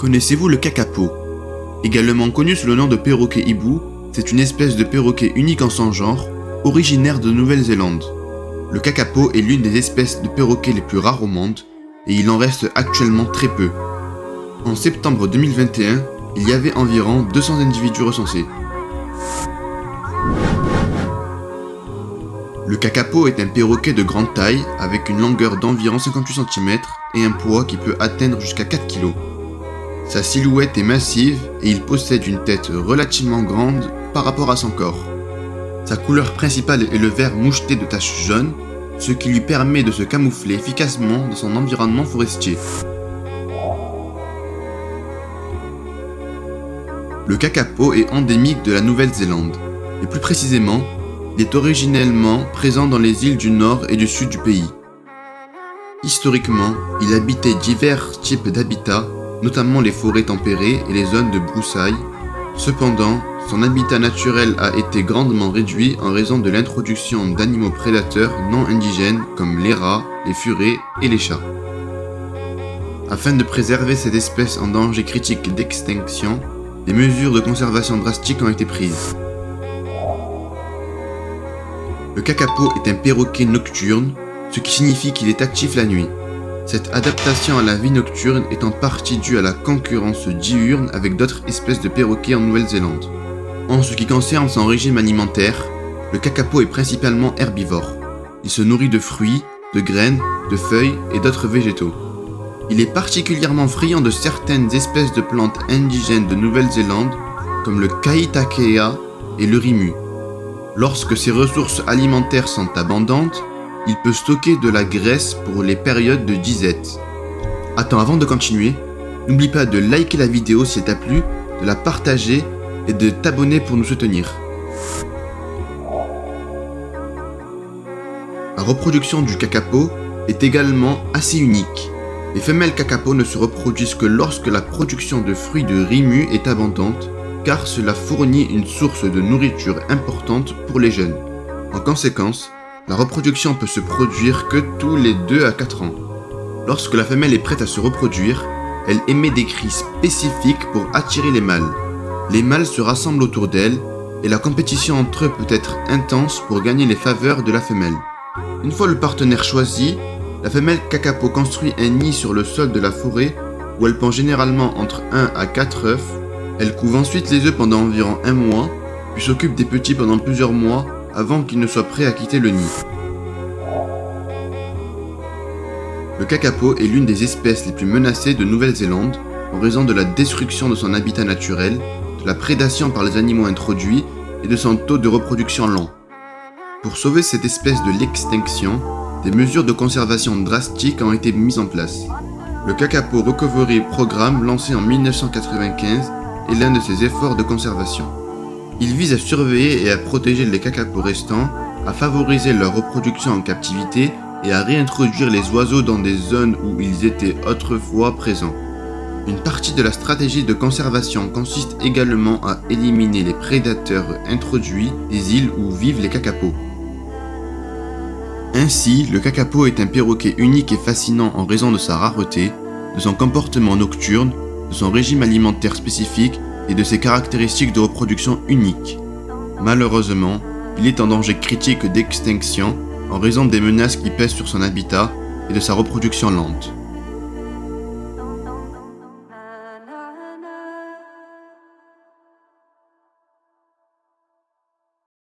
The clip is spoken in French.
Connaissez-vous le kakapo? Également connu sous le nom de perroquet hibou, c'est une espèce de perroquet unique en son genre, originaire de Nouvelle-Zélande. Le kakapo est l'une des espèces de perroquets les plus rares au monde, et il en reste actuellement très peu. En septembre 2021, il y avait environ 200 individus recensés. Le kakapo est un perroquet de grande taille, avec une longueur d'environ 58 cm et un poids qui peut atteindre jusqu'à 4 kg. Sa silhouette est massive et il possède une tête relativement grande par rapport à son corps. Sa couleur principale est le vert moucheté de taches jaunes, ce qui lui permet de se camoufler efficacement dans son environnement forestier. Le kakapo est endémique de la Nouvelle-Zélande, et plus précisément, il est originellement présent dans les îles du nord et du sud du pays. Historiquement, il habitait divers types d'habitats, notamment les forêts tempérées et les zones de broussailles. Cependant, son habitat naturel a été grandement réduit en raison de l'introduction d'animaux prédateurs non indigènes comme les rats, les furets et les chats. Afin de préserver cette espèce en danger critique d'extinction, des mesures de conservation drastiques ont été prises. Le kakapo est un perroquet nocturne, ce qui signifie qu'il est actif la nuit. Cette adaptation à la vie nocturne est en partie due à la concurrence diurne avec d'autres espèces de perroquets en Nouvelle-Zélande. En ce qui concerne son régime alimentaire, le kakapo est principalement herbivore. Il se nourrit de fruits, de graines, de feuilles et d'autres végétaux. Il est particulièrement friand de certaines espèces de plantes indigènes de Nouvelle-Zélande, comme le ka'itakea et le rimu. Lorsque ses ressources alimentaires sont abondantes, il peut stocker de la graisse pour les périodes de disette. Attends, avant de continuer, n'oublie pas de liker la vidéo si elle t'a plu, de la partager et de t'abonner pour nous soutenir. La reproduction du kakapo est également assez unique. Les femelles kakapo ne se reproduisent que lorsque la production de fruits de rimu est abondante, car cela fournit une source de nourriture importante pour les jeunes. En conséquence, la reproduction peut se produire que tous les 2 à 4 ans. Lorsque la femelle est prête à se reproduire, elle émet des cris spécifiques pour attirer les mâles. Les mâles se rassemblent autour d'elle et la compétition entre eux peut être intense pour gagner les faveurs de la femelle. Une fois le partenaire choisi, la femelle kakapo construit un nid sur le sol de la forêt où elle pond généralement entre 1 à 4 œufs. Elle couve ensuite les œufs pendant environ 1 mois, puis s'occupe des petits pendant plusieurs mois avant qu'ils ne soient prêts à quitter le nid. Le kakapo est l'une des espèces les plus menacées de Nouvelle-Zélande en raison de la destruction de son habitat naturel, de la prédation par les animaux introduits et de son taux de reproduction lent. Pour sauver cette espèce de l'extinction, des mesures de conservation drastiques ont été mises en place. Le Kakapo Recovery Programme, lancé en 1995, est l'un de ces efforts de conservation. Il vise à surveiller et à protéger les kakapos restants, à favoriser leur reproduction en captivité et à réintroduire les oiseaux dans des zones où ils étaient autrefois présents. Une partie de la stratégie de conservation consiste également à éliminer les prédateurs introduits des îles où vivent les kakapos. Ainsi, le kakapo est un perroquet unique et fascinant en raison de sa rareté, de son comportement nocturne, de son régime alimentaire spécifique et de ses caractéristiques de reproduction uniques. Malheureusement, il est en danger critique d'extinction en raison des menaces qui pèsent sur son habitat et de sa reproduction lente.